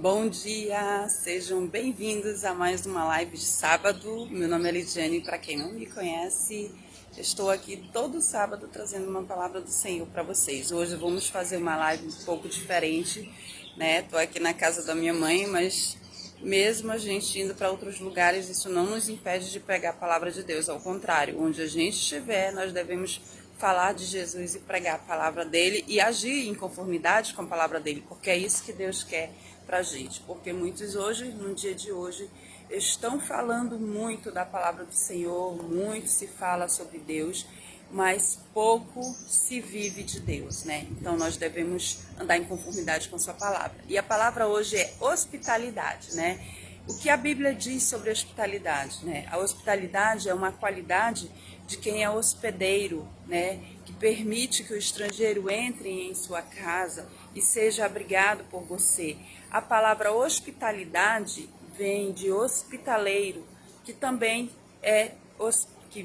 Bom dia, sejam bem-vindos a mais uma live de sábado. Meu nome é Lidiane, para quem não me conhece, estou aqui todo sábado trazendo uma palavra do Senhor para vocês. Hoje vamos fazer uma live um pouco diferente, né? Estou aqui na casa da minha mãe, mas mesmo a gente indo para outros lugares, isso não nos impede de pregar a palavra de Deus. Ao contrário, onde a gente estiver, nós devemos falar de Jesus e pregar a palavra dele e agir em conformidade com a palavra dele, porque é isso que Deus quer pra gente, porque muitos hoje, no dia de hoje, estão falando muito da palavra do Senhor, muito se fala sobre Deus, mas pouco se vive de Deus, né? Então nós devemos andar em conformidade com sua palavra. E a palavra hoje é hospitalidade, né? O que a Bíblia diz sobre a hospitalidade, né? A hospitalidade é uma qualidade de quem é hospedeiro, né? Que permite que o estrangeiro entre em sua casa e seja abrigado por você. A palavra hospitalidade vem de hospitaleiro, que também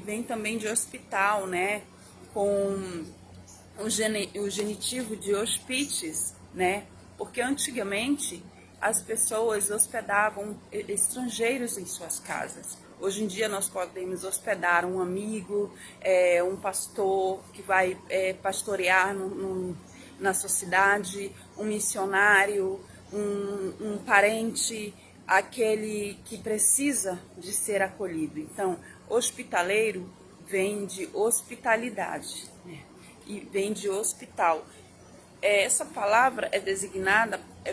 vem também de hospital, né? Com o genitivo de hospites, né? Porque antigamente as pessoas hospedavam estrangeiros em suas casas. Hoje em dia nós podemos hospedar um amigo, um pastor que vai pastorear na sua cidade, um missionário, um parente, aquele que precisa de ser acolhido. Então, hospitaleiro vem de hospitalidade, né? E vem de hospital. Essa palavra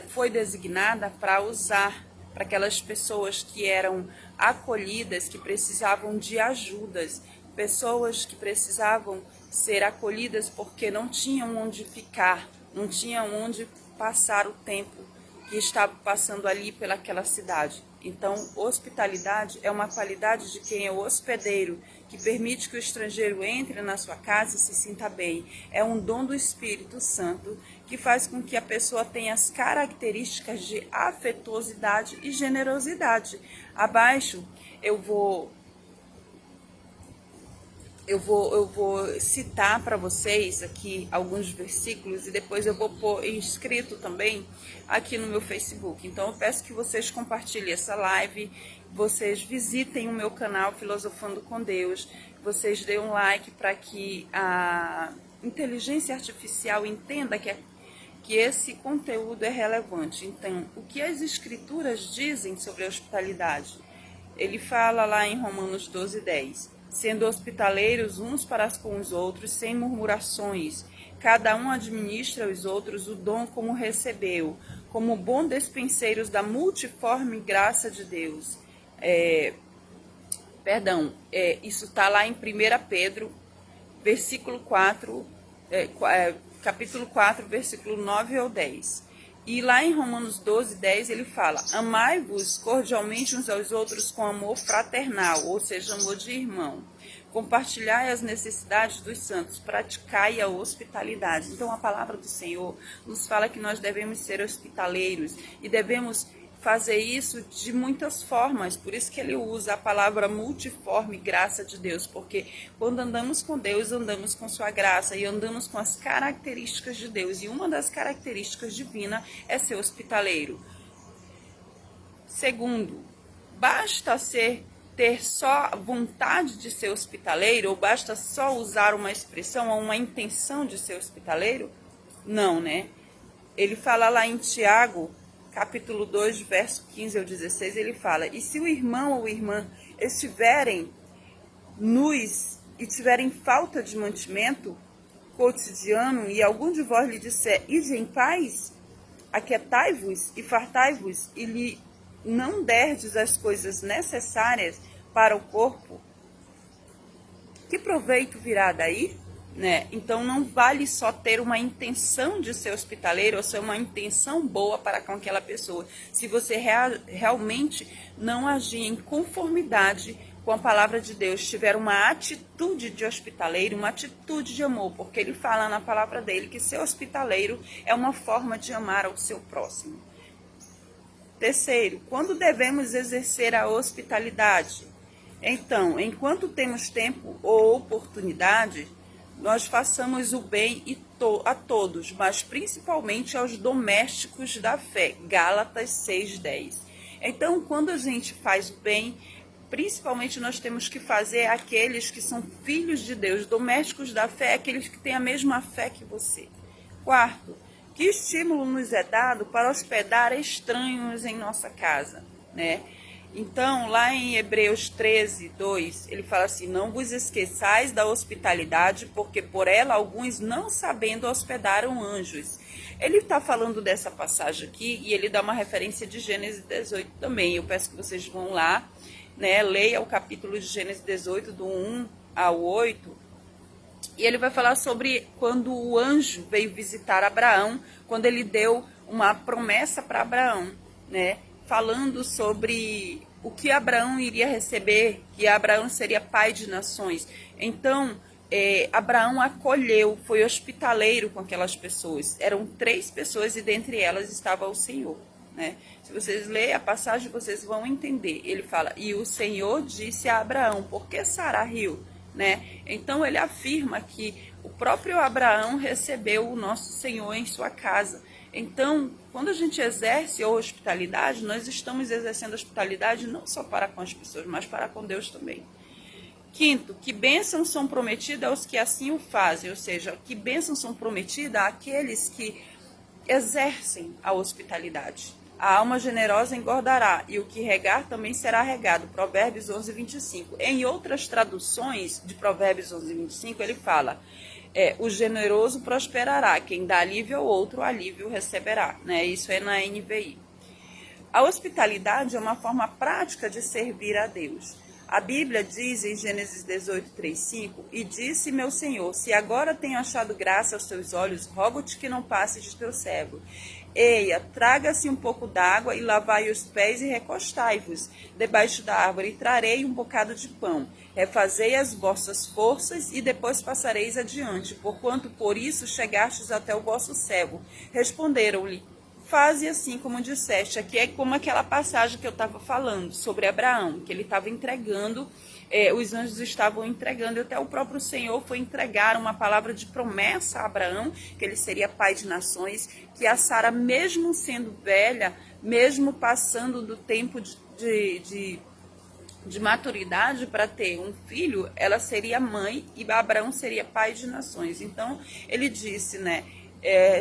foi designada para usar para aquelas pessoas que eram acolhidas, que precisavam de ajudas, pessoas que precisavam ser acolhidas porque não tinham onde ficar, não tinham onde passar o tempo que estava passando ali pelaquela cidade. Então, hospitalidade é uma qualidade de quem é o hospedeiro, que permite que o estrangeiro entre na sua casa e se sinta bem. É um dom do Espírito Santo que faz com que a pessoa tenha as características de afetuosidade e generosidade. Abaixo eu vou citar para vocês aqui alguns versículos e depois eu vou pôr inscrito também aqui no meu Facebook. Então eu peço que vocês compartilhem essa live, vocês visitem o meu canal Filosofando com Deus, vocês dêem um like para que a inteligência artificial entenda que esse conteúdo é relevante. Então, o que as escrituras dizem sobre a hospitalidade? Ele fala lá em Romanos 12:10. Sendo hospitaleiros uns para com os outros, sem murmurações. Cada um administra aos outros o dom como recebeu, como bons despenseiros da multiforme graça de Deus. Isso está lá em 1 Pedro, versículo 4, capítulo 4, versículo 9 ao 10. E lá em Romanos 12:10 ele fala: amai-vos cordialmente uns aos outros com amor fraternal, ou seja, amor de irmão. Compartilhai as necessidades dos santos, praticai a hospitalidade. Então a palavra do Senhor nos fala que nós devemos ser hospitaleiros e devemos fazer isso de muitas formas, por isso que ele usa a palavra multiforme graça de Deus, porque quando andamos com Deus, andamos com sua graça e andamos com as características de Deus, e uma das características divinas é ser hospitaleiro. Segundo, basta ter só vontade de ser hospitaleiro, ou basta só usar uma expressão ou uma intenção de ser hospitaleiro? Não, né? Ele fala lá em Tiago, capítulo 2, verso 15 ao 16, ele fala: e se o irmão ou irmã estiverem nus e tiverem falta de mantimento cotidiano, e algum de vós lhe disser, ide em paz, aquietai-vos e fartai-vos, e lhe não derdes as coisas necessárias para o corpo, que proveito virá daí? Né? Então não vale só ter uma intenção de ser hospitaleiro ou ser uma intenção boa para com aquela pessoa, se você realmente não agir em conformidade com a palavra de Deus, tiver uma atitude de hospitaleiro, uma atitude de amor, porque ele fala na palavra dele que ser hospitaleiro é uma forma de amar ao seu próximo. Terceiro, quando devemos exercer a hospitalidade? Então, enquanto temos tempo ou oportunidade, nós façamos o bem e a todos, mas principalmente aos domésticos da fé. Gálatas 6:10. Então, quando a gente faz o bem, principalmente nós temos que fazer aqueles que são filhos de Deus, domésticos da fé, aqueles que têm a mesma fé que você. Quarto, que estímulo nos é dado para hospedar estranhos em nossa casa, né? Então, lá em Hebreus 13:2, ele fala assim: não vos esqueçais da hospitalidade, porque por ela alguns, não sabendo, hospedaram anjos. Ele está falando dessa passagem aqui e ele dá uma referência de Gênesis 18 também. Eu peço que vocês vão lá, né, leia o capítulo de Gênesis 18, do 1 ao 8, e ele vai falar sobre quando o anjo veio visitar Abraão, quando ele deu uma promessa para Abraão, né, falando sobre o que Abraão iria receber, que Abraão seria pai de nações. Então, Abraão acolheu, foi hospitaleiro com aquelas pessoas. Eram 3 pessoas e dentre elas estava o Senhor, né? Se vocês lerem a passagem, vocês vão entender. Ele fala: e o Senhor disse a Abraão, por que Sara riu? Né? Então ele afirma que o próprio Abraão recebeu o nosso Senhor em sua casa. Então, quando a gente exerce a hospitalidade, nós estamos exercendo a hospitalidade não só para com as pessoas, mas para com Deus também. Quinto, que bênçãos são prometidas aos que assim o fazem, ou seja, que bênçãos são prometidas àqueles que exercem a hospitalidade. A alma generosa engordará, e o que regar também será regado. Provérbios 11:25. Em outras traduções de Provérbios 11:25, ele fala: o generoso prosperará, quem dá alívio ao outro, alívio receberá. Né? Isso é na NVI. A hospitalidade é uma forma prática de servir a Deus. A Bíblia diz em Gênesis 18:3-5, e disse meu Senhor, se agora tenho achado graça aos teus olhos, rogo-te que não passes de teu servo. Eia, traga-se um pouco d'água e lavai os pés e recostai-vos debaixo da árvore, e trarei um bocado de pão. Refazei as vossas forças e depois passareis adiante, porquanto por isso chegastes até o vosso servo. Responderam-lhe: faze assim como disseste. Aqui é como aquela passagem que eu estava falando sobre Abraão, que ele estava entregando, os anjos estavam entregando, e até o próprio Senhor foi entregar uma palavra de promessa a Abraão, que ele seria pai de nações, que a Sara, mesmo sendo velha, mesmo passando do tempo de maturidade para ter um filho, ela seria mãe e Abraão seria pai de nações. Então, ele disse, né?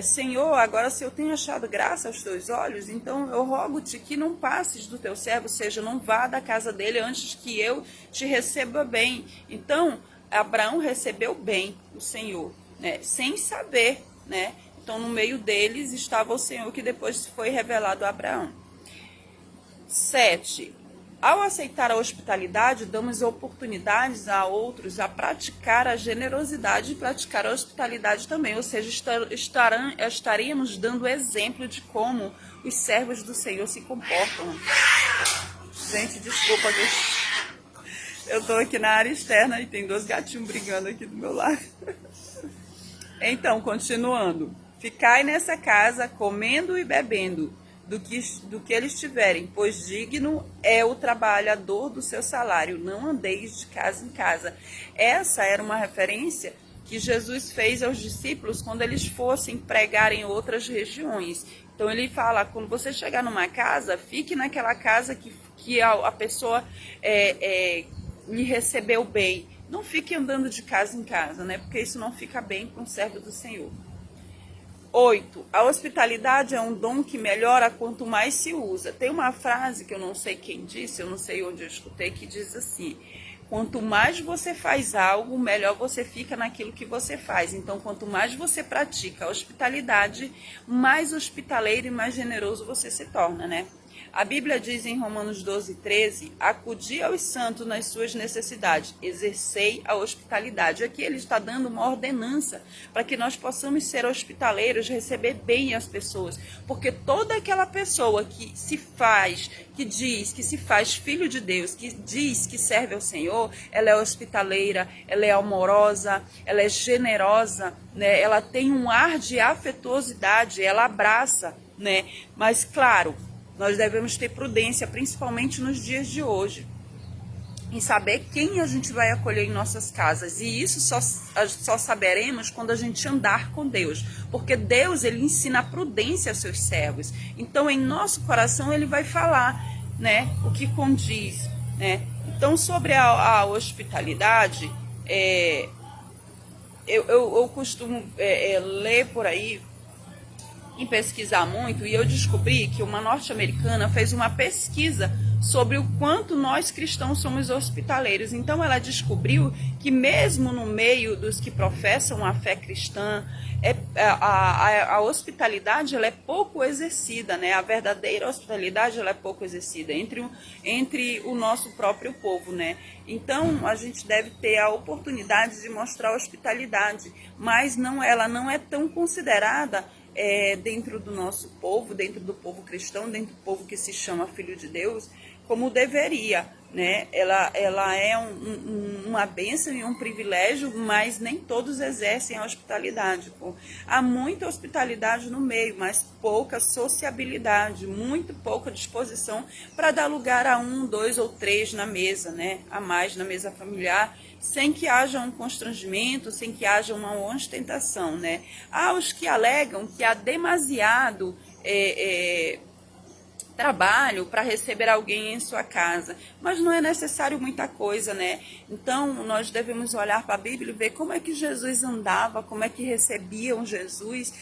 Senhor, agora se eu tenho achado graça aos teus olhos, então eu rogo-te que não passes do teu servo, ou seja, não vá da casa dele antes que eu te receba bem. Então, Abraão recebeu bem o Senhor, né, sem saber, né? Então, no meio deles estava o Senhor, que depois foi revelado a Abraão. 7. Ao aceitar a hospitalidade, damos oportunidades a outros a praticar a generosidade e praticar a hospitalidade também. Ou seja, estaríamos dando exemplo de como os servos do Senhor se comportam. Gente, desculpa, eu estou aqui na área externa e tem 2 gatinhos brigando aqui do meu lado. Então, continuando. Ficai nessa casa comendo e bebendo do que eles tiverem, pois digno é o trabalhador do seu salário, não andeis de casa em casa. Essa era uma referência que Jesus fez aos discípulos quando eles fossem pregar em outras regiões. Então ele fala, quando você chegar numa casa, fique naquela casa que a pessoa lhe recebeu bem. Não fique andando de casa em casa, né? Porque isso não fica bem para um servo do Senhor. 8. A hospitalidade é um dom que melhora quanto mais se usa. Tem uma frase que eu não sei quem disse, eu não sei onde eu escutei, que diz assim: quanto mais você faz algo, melhor você fica naquilo que você faz. Então, quanto mais você pratica a hospitalidade, mais hospitaleiro e mais generoso você se torna, né? A Bíblia diz em Romanos 12:13, acudi aos santos nas suas necessidades, exercei a hospitalidade. Aqui ele está dando uma ordenança para que nós possamos ser hospitaleiros, receber bem as pessoas. Porque toda aquela pessoa que que diz que se faz filho de Deus, que diz que serve ao Senhor, ela é hospitaleira, ela é amorosa, ela é generosa, né? Ela tem um ar de afetuosidade, ela abraça, né? Mas claro, nós devemos ter prudência, principalmente nos dias de hoje. em saber quem a gente vai acolher em nossas casas. E isso só saberemos quando a gente andar com Deus. Porque Deus, ele ensina a prudência aos seus servos. Então, em nosso coração, ele vai falar, né, o que condiz, né? Então, sobre a hospitalidade, eu costumo ler por aí e pesquisar muito, e eu descobri que uma norte-americana fez uma pesquisa sobre o quanto nós cristãos somos hospitaleiros. Então ela descobriu que mesmo no meio dos que professam a fé cristã, a hospitalidade ela é pouco exercida, né? A verdadeira hospitalidade ela é pouco exercida entre o nosso próprio povo, né? Então a gente deve ter a oportunidade de mostrar hospitalidade, mas ela não é tão considerada dentro do nosso povo, dentro do povo cristão, dentro do povo que se chama filho de Deus, como deveria, né? Ela é uma bênção e um privilégio, mas nem todos exercem a hospitalidade. Há muita hospitalidade no meio, mas pouca sociabilidade, muito pouca disposição para dar lugar a 1, 2 ou 3 na mesa, né? A mais na mesa familiar, sem que haja um constrangimento, sem que haja uma ostentação, né? Há os que alegam que há demasiado trabalho para receber alguém em sua casa, mas não é necessário muita coisa, né? Então nós devemos olhar para a Bíblia e ver como é que Jesus andava, como é que recebiam Jesus.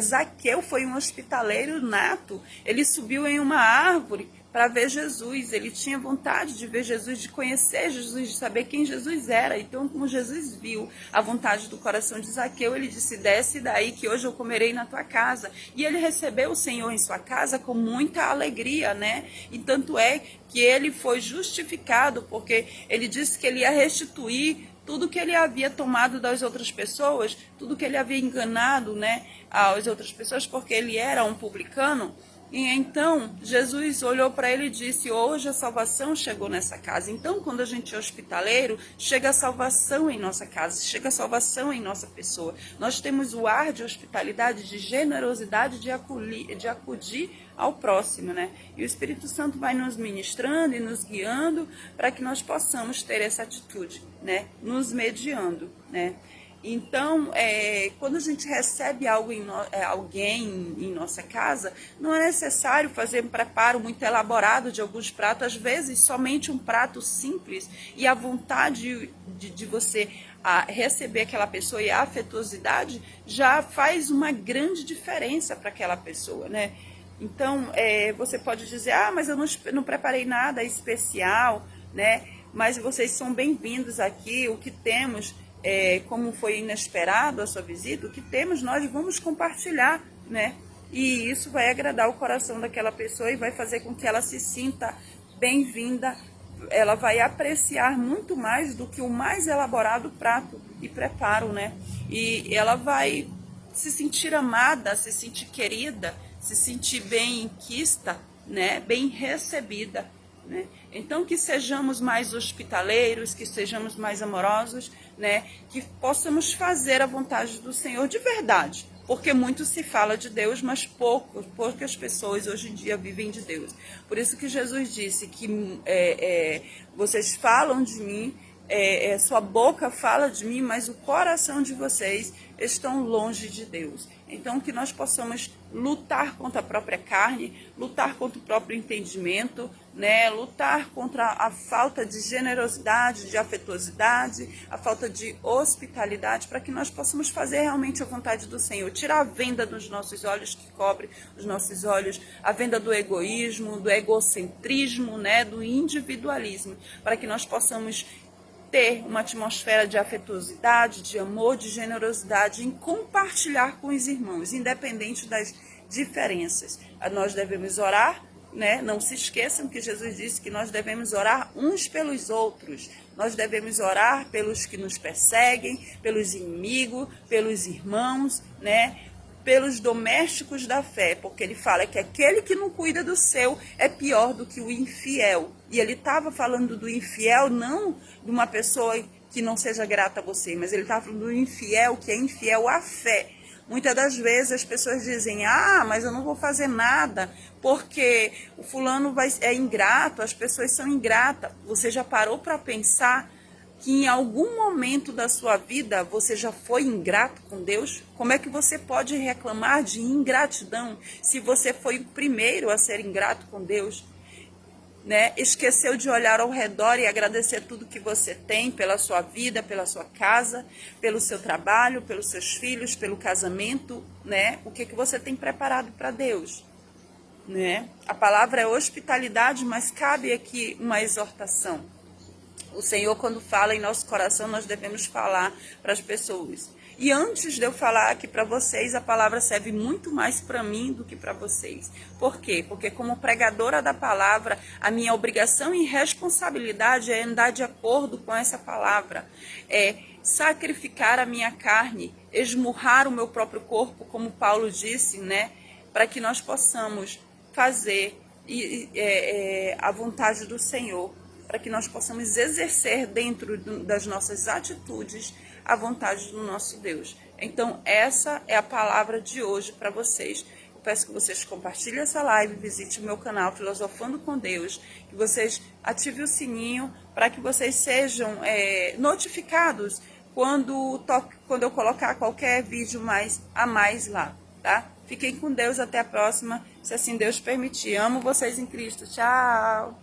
Zaqueu foi um hospitaleiro nato, ele subiu em uma árvore para ver Jesus, ele tinha vontade de ver Jesus, de conhecer Jesus, de saber quem Jesus era. Então, como Jesus viu a vontade do coração de Zaqueu, ele disse: desce daí que hoje eu comerei na tua casa. E ele recebeu o Senhor em sua casa com muita alegria, né? E tanto é que ele foi justificado, porque ele disse que ele ia restituir tudo que ele havia tomado das outras pessoas, tudo que ele havia enganado, né, às outras pessoas, porque ele era um publicano. E então Jesus olhou para ele e disse: hoje a salvação chegou nessa casa. Então, quando a gente é hospitaleiro, chega a salvação em nossa casa, chega a salvação em nossa pessoa. Nós temos o ar de hospitalidade, de generosidade, de acudir ao próximo, né? E o Espírito Santo vai nos ministrando e nos guiando para que nós possamos ter essa atitude, né? Nos mediando, né? Então, quando a gente recebe alguém em nossa casa, não é necessário fazer um preparo muito elaborado de alguns pratos. Às vezes, somente um prato simples e a vontade de você receber aquela pessoa e a afetuosidade já faz uma grande diferença para aquela pessoa, né? Então, você pode dizer: mas eu não preparei nada especial, né? Mas vocês são bem-vindos aqui. O que temos... como foi inesperado a sua visita, o que temos nós vamos compartilhar, né? E isso vai agradar o coração daquela pessoa e vai fazer com que ela se sinta bem-vinda. Ela vai apreciar muito mais do que o mais elaborado prato e preparo, né? E ela vai se sentir amada, se sentir querida, se sentir bem quista, né? Bem recebida, né? Então, que sejamos mais hospitaleiros, que sejamos mais amorosos, né? Que possamos fazer a vontade do Senhor de verdade, porque muito se fala de Deus, mas poucas pessoas hoje em dia vivem de Deus. Por isso que Jesus disse que vocês falam de mim, sua boca fala de mim, mas o coração de vocês estão longe de Deus. Então, que nós possamos lutar contra a própria carne, lutar contra o próprio entendimento, né? Lutar contra a falta de generosidade, de afetuosidade, a falta de hospitalidade, para que nós possamos fazer realmente a vontade do Senhor. Tirar a venda dos nossos olhos que cobre os nossos olhos, a venda do egoísmo, do egocentrismo, né? Do individualismo, para que nós possamos ter uma atmosfera de afetuosidade, de amor, de generosidade, em compartilhar com os irmãos, independente das diferenças. Nós devemos orar, né? Não se esqueçam que Jesus disse que nós devemos orar uns pelos outros. Nós devemos orar pelos que nos perseguem, pelos inimigos, pelos irmãos, né? Pelos domésticos da fé, porque ele fala que aquele que não cuida do seu é pior do que o infiel. E ele estava falando do infiel, não de uma pessoa que não seja grata a você, mas ele estava falando do infiel, que é infiel à fé. Muitas das vezes as pessoas dizem, mas eu não vou fazer nada porque o fulano é ingrato, as pessoas são ingratas. Você já parou para pensar que em algum momento da sua vida você já foi ingrato com Deus? Como é que você pode reclamar de ingratidão se você foi o primeiro a ser ingrato com Deus? Né? Esqueceu de olhar ao redor e agradecer tudo que você tem pela sua vida, pela sua casa, pelo seu trabalho, pelos seus filhos, pelo casamento, né? O que você tem preparado para Deus, né? A palavra é hospitalidade, mas cabe aqui uma exortação. O Senhor, quando fala em nosso coração, nós devemos falar para as pessoas. E antes de eu falar aqui para vocês, a palavra serve muito mais para mim do que para vocês. Por quê? Porque como pregadora da palavra, a minha obrigação e responsabilidade é andar de acordo com essa palavra. É sacrificar a minha carne, esmurrar o meu próprio corpo, como Paulo disse, né? Para que nós possamos fazer a vontade do Senhor, para que nós possamos exercer dentro das nossas atitudes a vontade do nosso Deus. Então, essa é a palavra de hoje para vocês. Eu peço que vocês compartilhem essa live, visite o meu canal Filosofando com Deus, que vocês ativem o sininho para que vocês sejam notificados quando eu colocar qualquer vídeo a mais lá, tá? Fiquem com Deus, até a próxima, se assim Deus permitir. Amo vocês em Cristo. Tchau!